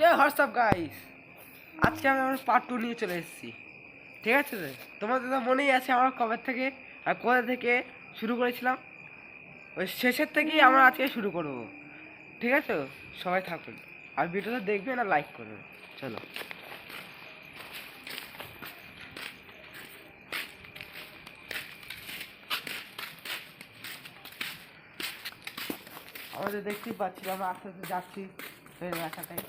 WhatsApp guys, আজকে আমি আমার পার্ট 2 নিয়ে চলে এসেছি। ঠিক আছে, তোমাদের তো মনেই আছে আমরা কবে থেকে আর কোথা থেকে শুরু করেছিলাম। ওই শেষের থেকেই আমরা আজকে শুরু করব। ঠিক আছে, সবাই থাকুন আর ভিডিওটা দেখবেন আর লাইক করবেন। চলো, আমাদের দেখতেই পাচ্ছি আমরা আস্তে আস্তে যাচ্ছি রাস্তাটাই।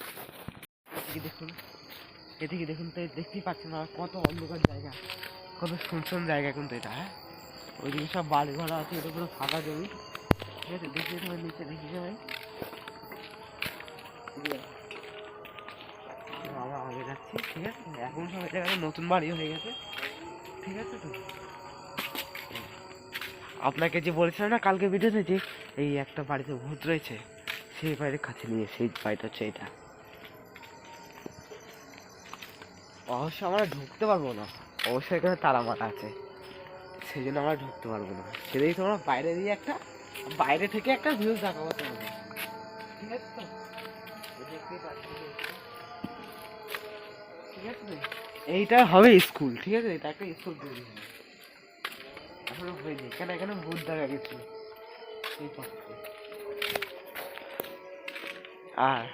দেখুন, এদিকে দেখুন তো, দেখতেই পাচ্ছেন না কত অন্ধকার জায়গা, কত শুনশান জায়গা কিন্তু এটা। হ্যাঁ, ওইদিকে সব বাড়ি ঘর আছে, এটা পুরো ফাঁকা জমি। ঠিক আছে, দেখি সবাই নিচে, দেখি সবাই আমরা আগে যাচ্ছি। ঠিক আছে, এখন সব জায়গায় নতুন বাড়ি হয়ে গেছে। ঠিক আছে, তো আপনাকে যে বলেছিলাম না কালকে ভিডিওতে যে এই একটা বাড়িতে ভূত রয়েছে, সেই বাড়ির কাছে নিয়ে, সেই বাড়িটা হচ্ছে এটা। অবশ্য আমরা ঢুকতে পারবো না, অবশ্যই এখানে তালা মারা আছে, সেই জন্য আমরা ঢুকতে পারবো না। সেটাই তোমরা বাইরে দিয়ে একটা, বাইরে থেকে একটা ভিউ দেখাবো তোমাদের। ঠিক আছে, তো দেখতেই পাচ্ছি। ঠিক আছে, এইটা হবে স্কুল। ঠিক আছে, এটা একটা স্কুল তৈরি হবে, এখনো হয়নি। এখানে এখানে ভূত দেখা গেছিল এই পাশে। আর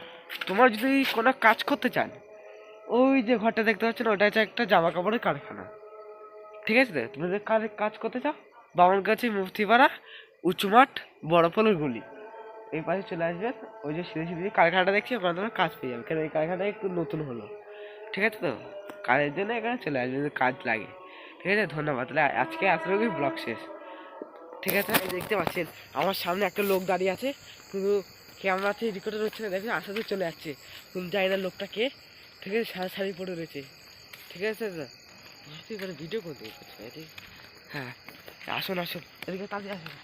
তোমার যদি কোনো কাজ করতে চান, ওই যে ঘরটা দেখতে পাচ্ছ না, ওটা হচ্ছে একটা জামা কাপড়ের কারখানা। ঠিক আছে, তুমি যদি কাজ করতে চাও, বামনগাছি মুফতিপাড়া উঁচু মাঠ বড় পলের গুলি, এই পাশে চলে আসবেন। ওই যে সিঁড়ি সিঁড়ি কারখানাটা দেখছি, ওখানে তোমার কাজ পেয়ে যাবে, কারণ এই কারখানাটা একটু নতুন হলো। ঠিক আছে, তো কাজের জন্য এখানে চলে আসবে যদি কাজ লাগে। ঠিক আছে, ধন্যবাদ। তাহলে আজকে আসলে ব্লগ শেষ। ঠিক আছে, দেখতে পাচ্ছেন আমার সামনে একটা লোক দাঁড়িয়ে আছে, কিন্তু ক্যামেরাতে রেকর্ডার হচ্ছে না। দেখবেন আসাতে চলে যাচ্ছে, কিন্তু জানি না লোকটা কে। ঠিক আছে, সারা শাড়ি পরে রয়েছে। ঠিক আছে, বুঝতেই পারে ভিডিও করতে করছে। হ্যাঁ, আসুন আসুন, এদিকে তাড়াতাড়ি আসুন।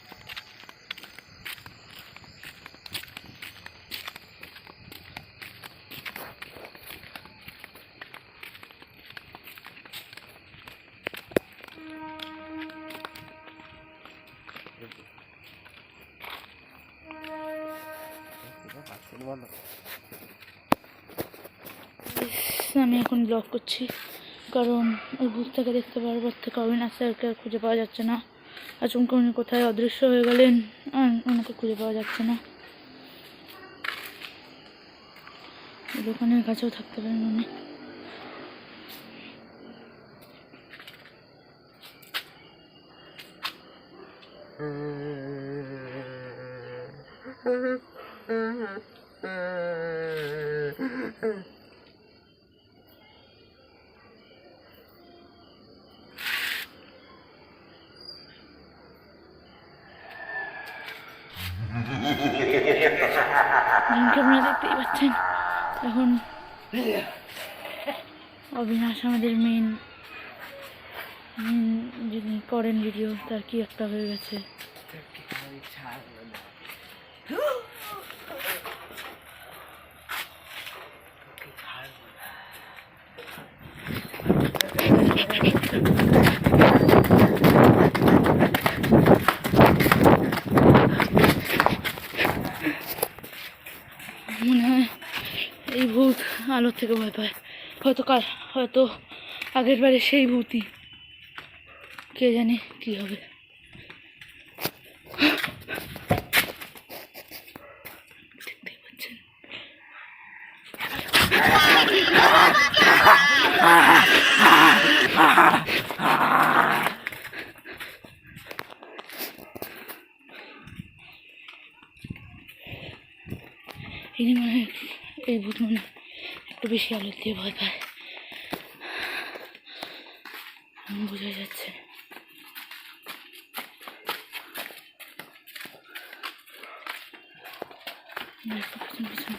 আমি এখন ব্লগ করছি, কারণ ওই ভূতটাকে দেখতে পাওয়ার পর থেকে অবিনাশ স্যারকে আর খুঁজে পাওয়া যাচ্ছে না। আচমকা উনি কোথায় অদৃশ্য হয়ে গেলেন, ওনাকে খুঁজে পাওয়া যাচ্ছে না। দোকানের কাছেও থাকতে পারেন উনি। আপনারা দেখতেই পাচ্ছেন, এখন অবিনাশ আমাদের মেন যিনি করেন ভিডিও, তার কি একটা হয়ে গেছে। মনে হয় এই ভূত আলোর থেকে ভয় পায়, হয়তো আগের বারে সেই ভূতই, কে জানে কি হবে। দেখতেই পাচ্ছেন, ইনি মনে হয়, এই ভূত মনে হয় একটু বেশি আলো দিয়ে ভয় পায়, বোঝা যাচ্ছে। পিছন পিছন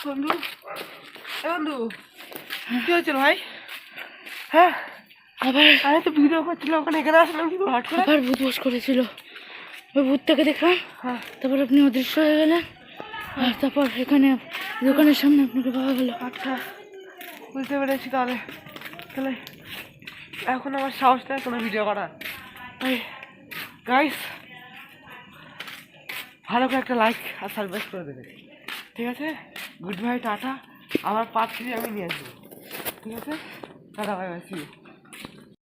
বন্ধু এ বন্ধু কি হয়েছিল ভাই? হ্যাঁ আবার আমি তো ভিডিও করছিলাম ওখানে, এখানে আসলাম কি হঠাৎ করে? আবার ভূত বস করেছিল। ওই ভূতটাকে দেখলাম, হ্যাঁ তারপর আপনি অদৃশ্য হয়ে গেলেন, আর তারপর এখানে দোকানের সামনে আপনাকে পাওয়া গেল। আচ্ছা বুঝতে পেরেছি। তাহলে তাহলে এখন আমার সাহস নেই কোনো ভিডিও করার। গাইস ভালো করে একটা লাইক আর সাবস্ক্রাইব করে দেবেন, ঠিক আছে? Good bye, tata. আমার পার্ট 3 আমি নিয়ে আসবো, ঠিক আছে? Tata, bye bye, see you.